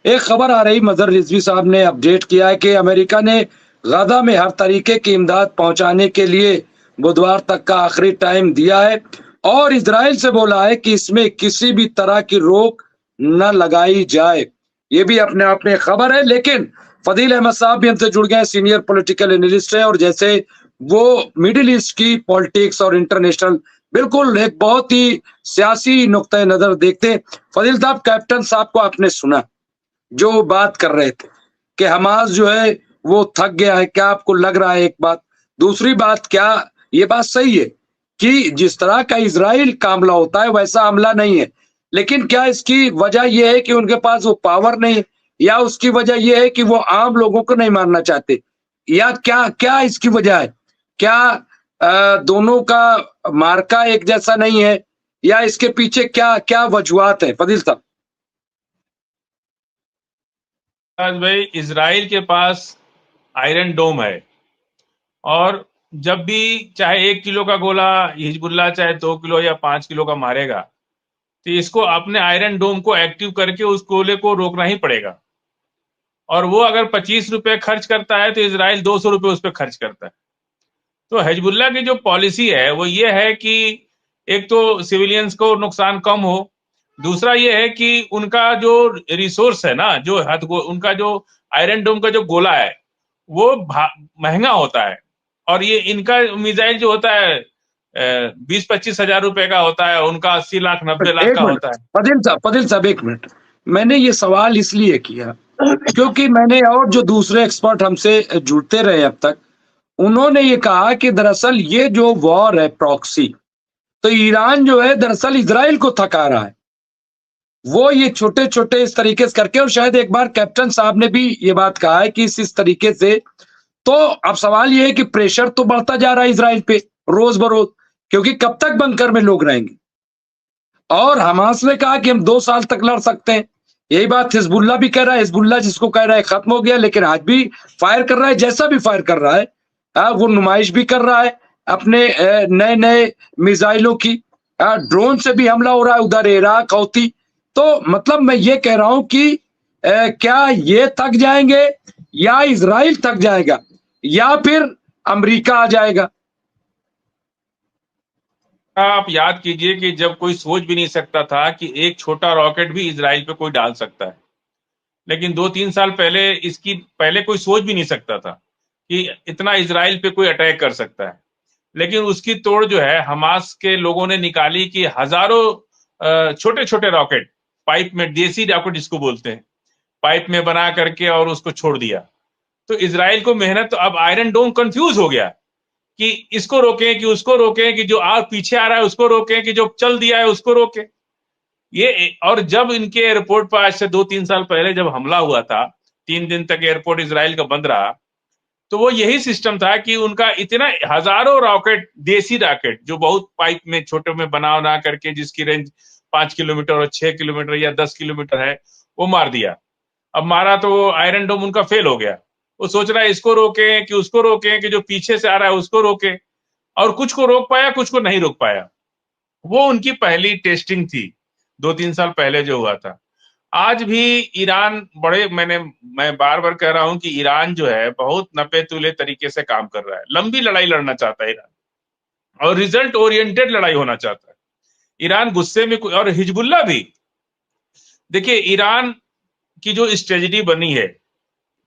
एक खबर आ रही, मजहर रिजवी साहब ने अपडेट किया है कि अमेरिका ने गजा में हर तरीके की इमदाद पहुंचाने के लिए बुधवार तक का आखिरी टाइम दिया है और इजराइल से बोला है कि इसमें किसी भी तरह की रोक न लगाई जाए। ये भी अपने आप में खबर है, लेकिन फदील अहमद साहब भी हमसे जुड़ गए हैं, सीनियर पॉलिटिकल एनालिस्ट है और जैसे वो मिडिल ईस्ट की पॉलिटिक्स और इंटरनेशनल बिल्कुल एक बहुत ही सियासी नुक्ता नजर देखते हैं। फदील साहब, कैप्टन साहब को आपने सुना जो बात कर रहे थे कि हमास जो है वो थक गया है, क्या आपको लग रहा है? एक बात। दूसरी बात, क्या ये बात सही है कि जिस तरह का इजराइल का हमला होता है वैसा हमला नहीं है, लेकिन क्या इसकी वजह यह है कि उनके पास वो पावर नहीं है, या उसकी वजह यह है कि वो आम लोगों को नहीं मारना चाहते, या क्या क्या इसकी वजह है? क्या दोनों का मार्का एक जैसा नहीं है, या इसके पीछे क्या क्या वजूहात है? फदील साहब। भाई, इजराइल के पास आयरन डोम है और जब भी चाहे 1 किलो का गोला हिजबुल्लाह चाहे 2 किलो या 5 किलो का मारेगा तो इसको अपने आयरन डोम को एक्टिव करके उस गोले को रोकना ही पड़ेगा। और वो अगर 25 रुपए खर्च करता है तो इजराइल 200 रुपए उस पर खर्च करता है। तो हिजबुल्लाह की जो पॉलिसी है वो ये है कि एक तो सिविलियंस को नुकसान कम हो, दूसरा ये है कि उनका जो रिसोर्स है ना, जो उनका जो आयरन डोम का जो गोला है वो महंगा होता है और ये इनका मिसाइल जो होता है 20-25 हजार रुपए का होता है, उनका 80 लाख 90 लाख एक का मिनट होता है। फदील साहब, एक मिनट। मैंने ये सवाल इसलिए किया क्योंकि मैंने और जो दूसरे एक्सपर्ट हमसे जुड़ते रहे अब तक, उन्होंने ये कहा कि दरअसल ये जो वॉर है प्रॉक्सी, तो ईरान जो है दरअसल इजराइल को थका रहा है। वो ये छोटे छोटे इस तरीके से करके, और शायद एक बार कैप्टन साहब ने भी ये बात कहा है कि इस तरीके से, तो अब सवाल ये है कि प्रेशर तो बढ़ता जा रहा है इजराइल पे रोज बरोज, क्योंकि कब तक बंकर में लोग रहेंगे। और हमास ने कहा कि हम 2 साल तक लड़ सकते हैं, यही बात हिजबुल्ला भी कह रहा है। हिजबुल्ला जिसको कह रहा है खत्म हो गया, लेकिन आज भी फायर कर रहा है, जैसा भी फायर कर रहा है। वो नुमाइश भी कर रहा है अपने नए नए मिसाइलों की। ड्रोन से भी हमला हो रहा है उधर इराक हौती। तो मतलब मैं ये कह रहा हूं कि क्या ये थक जाएंगे, या इजराइल थक जाएगा, या फिर अमेरिका आ जाएगा? आप याद कीजिए कि जब कोई सोच भी नहीं सकता था कि एक छोटा रॉकेट भी इजराइल पे कोई डाल सकता है, लेकिन 2-3 साल पहले इसकी पहले कोई सोच भी नहीं सकता था कि इतना इजराइल पे कोई अटैक कर सकता है। लेकिन उसकी तोड़ जो है हमास के लोगों ने निकाली कि हजारों छोटे छोटे रॉकेट, पाइप में, देसी रॉकेट जिसको बोलते हैं, पाइप में बना करके और उसको छोड़ दिया। तो इजराइल को मेहनत, तो अब आयरन डोम कंफ्यूज हो गया कि इसको रोकें कि उसको रोकें, कि जो पीछे आ रहा है उसको रोकें, कि जो चल दिया है उसको रोकें। ये और जब इनके एयरपोर्ट पर आज से 2-3 साल पहले जब हमला हुआ था, 3 दिन तक एयरपोर्ट इजराइल का बंद रहा, तो वो यही सिस्टम था कि उनका इतना हजारों रॉकेट, देसी रॉकेट जो बहुत पाइप में छोटे में बना करके जिसकी रेंज 5 किलोमीटर और 6 किलोमीटर या 10 किलोमीटर है, वो मार दिया। अब मारा तो वो आयरन डोम उनका फेल हो गया। वो सोच रहा है इसको रोकें कि उसको रोकें, कि जो पीछे से आ रहा है उसको रोकें, और कुछ को रोक पाया कुछ को नहीं रोक पाया। वो उनकी पहली टेस्टिंग थी 2-3 साल पहले जो हुआ था। आज भी ईरान मैं बार बार कह रहा हूं कि ईरान जो है बहुत नपे तुले तरीके से काम कर रहा है। लंबी लड़ाई लड़ना चाहता है ईरान, और रिजल्ट ओरिएंटेड लड़ाई होना चाहता है ईरान। गुस्से में और हिजबुल्ला भी, देखिए ईरान की जो स्ट्रेटजी बनी है,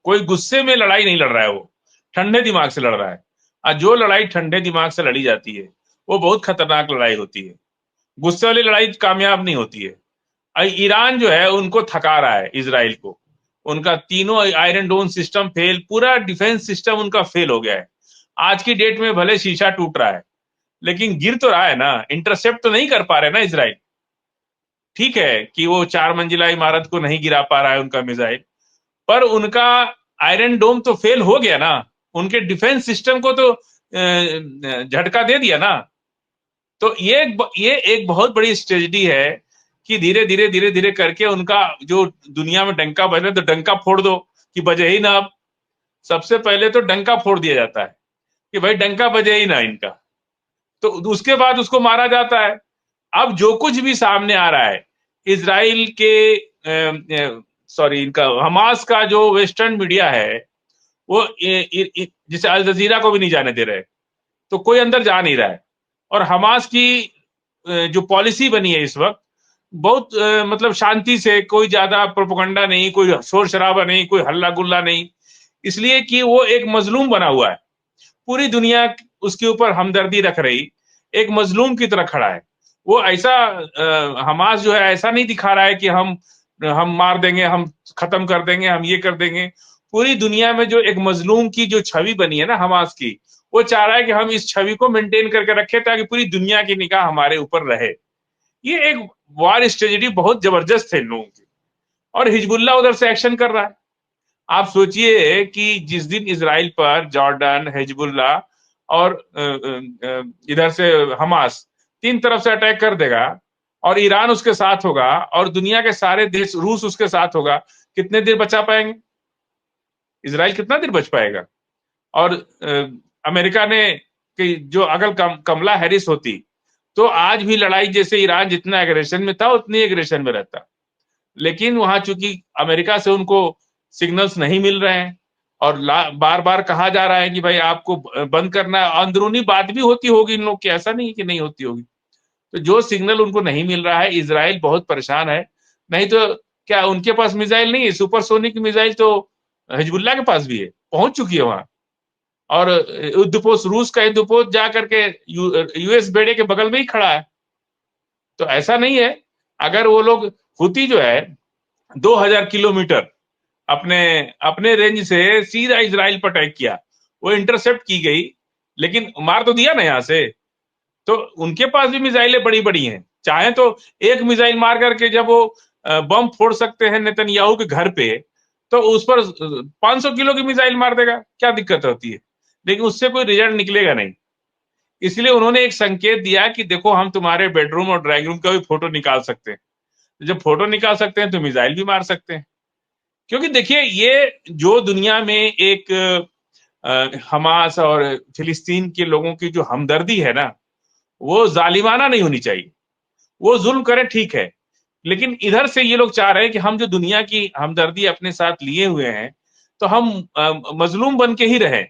कोई गुस्से में लड़ाई नहीं लड़ रहा है, वो ठंडे दिमाग से लड़ रहा है। और जो लड़ाई ठंडे दिमाग से लड़ी जाती है वो बहुत खतरनाक लड़ाई होती है। गुस्से वाली लड़ाई कामयाब नहीं होती है। ईरान जो है उनको थका रहा है इजराइल को। उनका तीनों आयरन डोम सिस्टम फेल, पूरा डिफेंस सिस्टम उनका फेल हो गया है। आज की डेट में भले शीशा टूट रहा है लेकिन गिर तो रहा है ना, इंटरसेप्ट तो नहीं कर पा रहे ना इजराइल। ठीक है कि वो 4 मंजिला इमारत को नहीं गिरा पा रहा है उनका मिसाइल, पर उनका आयरन डोम तो फेल हो गया ना, उनके डिफेंस सिस्टम को तो झटका दे दिया ना। तो ये एक बहुत बड़ी स्ट्रेटजी है कि धीरे धीरे करके उनका जो दुनिया में डंका बज रहा है तो डंका फोड़ दो, कि बजे ही ना। अब सबसे पहले तो डंका फोड़ दिया जाता है कि भाई डंका बजे ही ना इनका, तो उसके बाद उसको मारा जाता है। अब जो कुछ भी सामने आ रहा है, इजराइल के सॉरी इनका हमास का जो वेस्टर्न मीडिया है वो जिसे अल जजीरा को भी नहीं जाने दे रहे, तो कोई अंदर जा नहीं रहा है। और हमास की जो पॉलिसी बनी है इस वक्त बहुत मतलब शांति से, कोई ज्यादा प्रोपेगेंडा नहीं, कोई शोर शराबा नहीं, कोई हल्ला गुल्ला नहीं, इसलिए कि वो एक मजलूम बना हुआ है। पूरी दुनिया उसके ऊपर हमदर्दी रख रही, एक मजलूम की तरह खड़ा है। वो ऐसा हमास जो है ऐसा नहीं दिखा रहा है कि हम मार देंगे, हम खत्म कर देंगे, हम ये कर देंगे। पूरी दुनिया में जो एक मजलूम की जो छवि बनी है ना हमास की, वो चाह रहा है कि हम इस छवि को मेंटेन करके रखें ताकि पूरी दुनिया की निगाह हमारे ऊपर रहे। ये एक वार स्ट्रेटेजी बहुत जबरदस्त है इन लोगों की। और हिजबुल्लाह उधर से एक्शन कर रहा है। आप सोचिए कि जिस दिन इजराइल पर जॉर्डन, हिजबुल्लाह और इधर से हमास तीन तरफ से अटैक कर देगा और ईरान उसके साथ होगा और दुनिया के सारे देश, रूस उसके साथ होगा, कितने देर बचा पाएंगे? इजराइल कितना देर बच पाएगा? और अमेरिका ने कि जो अगर कमला हैरिस होती तो आज भी लड़ाई जैसे ईरान जितना एग्रेशन में था उतनी एग्रेशन में रहता। लेकिन वहां चूंकि अमेरिका से उनको सिग्नल्स नहीं मिल रहे हैं और बार बार कहा जा रहा है कि भाई आपको बंद करना है, अंदरूनी बात भी होती होगी इन लोग की, ऐसा नहीं कि नहीं होती होगी। तो जो सिग्नल उनको नहीं मिल रहा है, इजराइल बहुत परेशान है। नहीं तो क्या उनके पास मिसाइल नहीं है? सुपरसोनिक मिसाइल तो हिजबुल्लाह के पास भी है, पहुंच चुकी है वहां। और युद्धपोत, रूस का युद्धपोत जा करके यूएस बेड़े के बगल में ही खड़ा है। तो ऐसा नहीं है, अगर वो लोग हुती जो है 2000 किलोमीटर अपने अपने रेंज से सीधा इजराइल पर अटैक किया, वो इंटरसेप्ट की गई, लेकिन मार तो दिया ना यहां से। तो उनके पास भी मिसाइलें बड़ी बड़ी हैं, चाहे तो एक मिसाइल मार करके जब वो बम फोड़ सकते हैं नेतन्याहू के घर पे, तो उस पर 500 किलो की मिसाइल मार देगा, क्या दिक्कत होती है? लेकिन उससे कोई रिजल्ट निकलेगा नहीं। इसलिए उन्होंने एक संकेत दिया कि देखो हम तुम्हारे बेडरूम और ड्राइंग रूम का भी फोटो निकाल सकते हैं। जब फोटो निकाल सकते हैं तो मिसाइल भी मार सकते हैं। क्योंकि देखिए ये जो दुनिया में एक हमास और फिलिस्तीन के लोगों की जो हमदर्दी है ना, वो जालिमाना नहीं होनी चाहिए। वो जुल्म करे ठीक है, लेकिन इधर से ये लोग चाह रहे हैं कि हम जो दुनिया की हमदर्दी अपने साथ लिए हुए हैं, तो हम मजलूम बन के ही रहें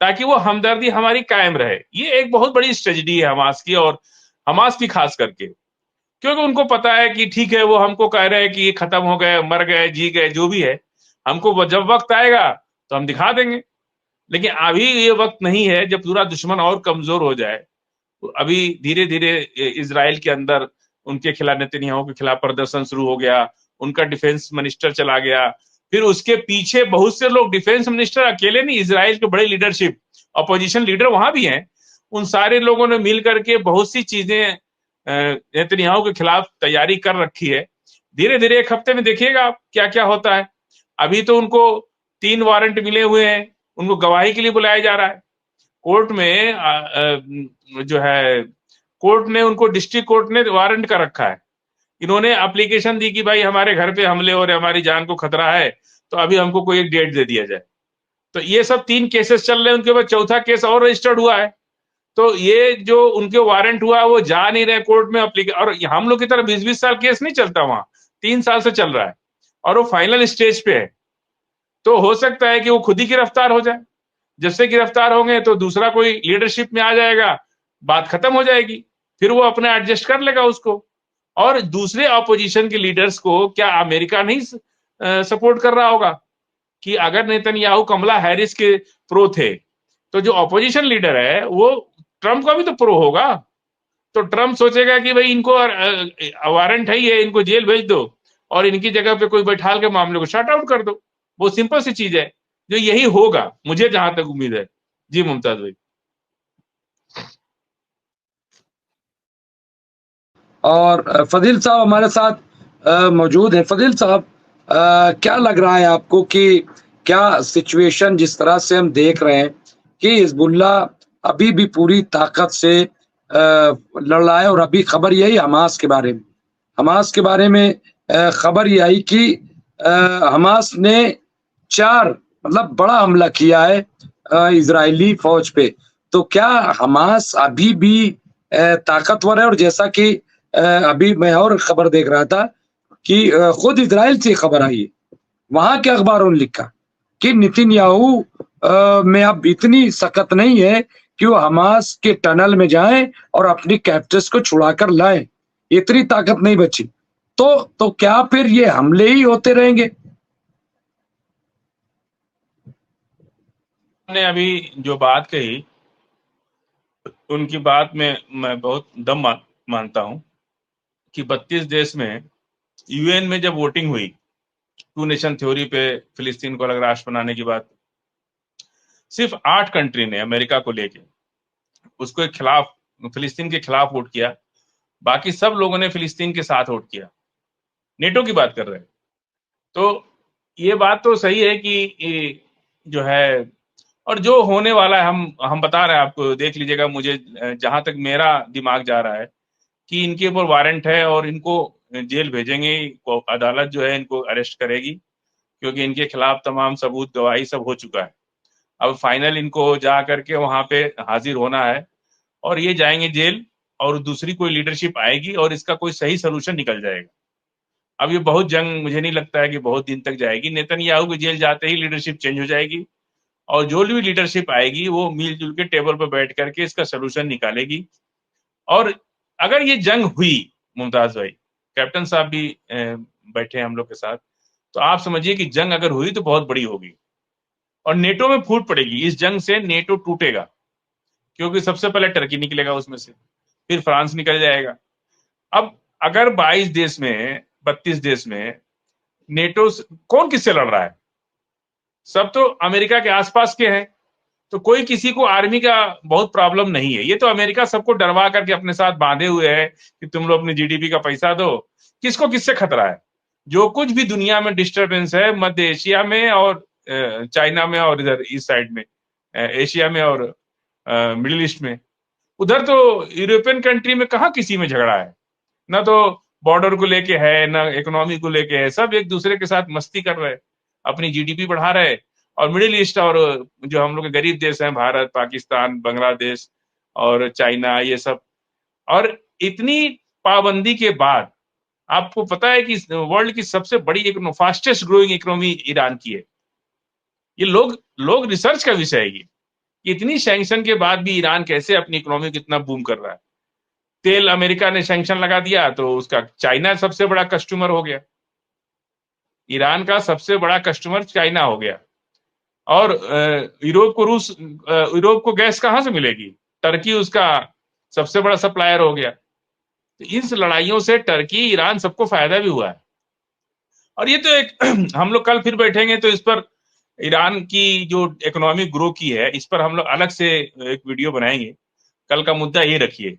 ताकि वो हमदर्दी हमारी कायम रहे। ये एक बहुत बड़ी स्ट्रेटजी है हमास की, और हमास की खास करके, क्योंकि उनको पता है कि ठीक है वो हमको कह रहे हैं कि ये खत्म हो गए, मर गए, जी गए, जो भी है, हमको जब वक्त आएगा तो हम दिखा देंगे। लेकिन अभी ये वक्त नहीं है जब पूरा दुश्मन और कमजोर हो जाए। अभी धीरे धीरे इजराइल के अंदर उनके खिलाफ, नेतन्याहू के खिलाफ प्रदर्शन शुरू हो गया, उनका डिफेंस मिनिस्टर चला गया, फिर उसके पीछे बहुत से लोग, डिफेंस मिनिस्टर अकेले नहीं, इजराइल के बड़े लीडरशिप, अपोजिशन लीडर वहां भी हैं, उन सारे लोगों ने मिल करके बहुत सी चीजें नेतन्याहू के खिलाफ तैयारी कर रखी है। धीरे धीरे एक हफ्ते में देखिएगा आप क्या क्या होता है। अभी तो उनको 3 वारंट मिले हुए हैं, उनको गवाही के लिए बुलाया जा रहा है कोर्ट में। जो है कोर्ट ने उनको, डिस्ट्रिक्ट कोर्ट ने वारंट का रखा है। इन्होंने एप्लीकेशन दी कि भाई हमारे घर पे हमले हो रहे, हमारी जान को खतरा है, तो अभी हमको कोई एक डेट दे दिया जाए। तो ये सब 3 केसेस चल रहे हैं, उनके बाद चौथा केस और रजिस्टर्ड हुआ है। तो ये जो उनके वारंट हुआ वो जा नहीं रहे कोर्ट में और हम लोग की तरह 20-20 साल केस नहीं चलता वहां, 3 साल से चल रहा है और वो फाइनल स्टेज पे है। तो हो सकता है कि वो खुद ही गिरफ्तार हो जाए। जब से गिरफ्तार होंगे तो दूसरा कोई लीडरशिप में आ जाएगा, बात खत्म हो जाएगी, फिर वो अपना एडजस्ट कर लेगा उसको। और दूसरे ऑपोजिशन के लीडर्स को क्या अमेरिका नहीं सपोर्ट कर रहा होगा? कि अगर नेतन्याहू कमला हैरिस के प्रो थे, तो जो ऑपोजिशन लीडर है वो ट्रम्प का भी तो प्रो होगा। तो ट्रम्प सोचेगा कि भाई इनको वारंट है, ये इनको जेल भेज दो और इनकी जगह पे कोई बैठाल के मामले को शट आउट कर दो। वो सिंपल सी चीज है, जो यही होगा, मुझे जहां तक उम्मीद है। जी मुमताज भाई। और फजील साहब हमारे साथ मौजूद हैं। फजील साहब, क्या लग रहा है आपको कि क्या सिचुएशन जिस तरह से हम देख रहे हैं कि हिजबुल्लाह अभी भी पूरी ताकत से लड़ रहा है, और अभी खबर यही हमास के बारे में, खबर ये आई कि हमास ने 4 मतलब बड़ा हमला किया है इजरायली फौज पे। तो क्या हमास अभी भी ताकतवर है? और जैसा कि अभी मैं और खबर देख रहा था कि खुद इजराइल से खबर आई है, वहां के अखबारों ने लिखा कि नेतन्याहू में अब इतनी सकत नहीं है कि वो हमास के टनल में जाएं और अपनी कैप्टिव्स को छुड़ाकर लाएं, इतनी ताकत नहीं बची। तो क्या फिर ये हमले ही होते रहेंगे? ने अभी जो बात कही उनकी बात में मैं बहुत दम मानता हूं कि 32 देश में यूएन में जब वोटिंग हुई टू नेशन थ्योरी पे फिलिस्तीन को अलग राष्ट्र बनाने की बात, सिर्फ 8 कंट्री ने अमेरिका को लेके उसको खिलाफ, फिलिस्तीन के खिलाफ वोट किया। बाकी सब लोगों ने फिलिस्तीन के साथ वोट किया। नेटो की बात कर रहे हैं। तो ये बात तो सही है कि जो है, और जो होने वाला है हम बता रहे हैं आपको, देख लीजिएगा। मुझे जहां तक मेरा दिमाग जा रहा है कि इनके ऊपर वारंट है और इनको जेल भेजेंगे, अदालत जो है इनको अरेस्ट करेगी, क्योंकि इनके खिलाफ तमाम सबूत गवाही सब हो चुका है। अब फाइनल इनको जा करके वहां पे हाजिर होना है और ये जाएंगे जेल, और दूसरी कोई लीडरशिप आएगी और इसका कोई सही सोल्यूशन निकल जाएगा। अब ये बहुत जंग, मुझे नहीं लगता है कि बहुत दिन तक जाएगी। नेतन्याहू की जेल जाते ही लीडरशिप चेंज हो जाएगी और जो भी लीडरशिप आएगी वो मिलजुल के टेबल पर बैठ करके इसका सोल्यूशन निकालेगी। और अगर ये जंग हुई, मुमताज भाई, कैप्टन साहब भी बैठे हैं हम लोग के साथ, तो आप समझिए कि जंग अगर हुई तो बहुत बड़ी होगी और नेटो में फूट पड़ेगी। इस जंग से नेटो टूटेगा, क्योंकि सबसे पहले टर्की निकलेगा उसमें से, फिर फ्रांस निकल जाएगा। अब अगर 22 देश में, 32 देश में नेटो, कौन किससे लड़ रहा है? सब तो अमेरिका के आसपास के हैं। तो कोई किसी को आर्मी का बहुत प्रॉब्लम नहीं है। ये तो अमेरिका सबको डरवा करके अपने साथ बांधे हुए है कि तुम लोग अपनी जीडीपी का पैसा दो। किसको किससे खतरा है? जो कुछ भी दुनिया में डिस्टरबेंस है मध्य एशिया में और चाइना में और इधर इस साइड में एशिया में और मिडिल ईस्ट में, उधर तो यूरोपियन कंट्री में कहाँ किसी में झगड़ा है? ना तो बॉर्डर को लेके है, ना इकोनॉमी को लेके है। सब एक दूसरे के साथ मस्ती कर रहे हैं, अपनी जीडीपी बढ़ा रहे। और मिडिल ईस्ट और जो हम लोग के गरीब देश हैं, भारत, पाकिस्तान, बांग्लादेश और चाइना, ये सब। और इतनी पाबंदी के बाद आपको पता है कि वर्ल्ड की सबसे बड़ी फास्टेस्ट ग्रोइंग इकोनॉमी ईरान की है। ये लोग रिसर्च का विषय है ये, इतनी सैंक्शन के बाद भी ईरान कैसे अपनी इकोनॉमी को इतना बूम कर रहा है। तेल अमेरिका ने सैंक्शन लगा दिया तो उसका चाइना सबसे बड़ा कस्टमर हो गया। ईरान का सबसे बड़ा कस्टमर चाइना हो गया। और यूरोप को गैस कहां से मिलेगी? टर्की उसका सबसे बड़ा सप्लायर हो गया। तो इस लड़ाइयों से टर्की, ईरान, सबको फायदा भी हुआ है। और ये तो एक हम लोग कल फिर बैठेंगे तो इस पर, ईरान की जो इकोनॉमिक ग्रो की है, इस पर हम लोग अलग से एक वीडियो बनाएंगे। कल का मुद्दा ये रखिए।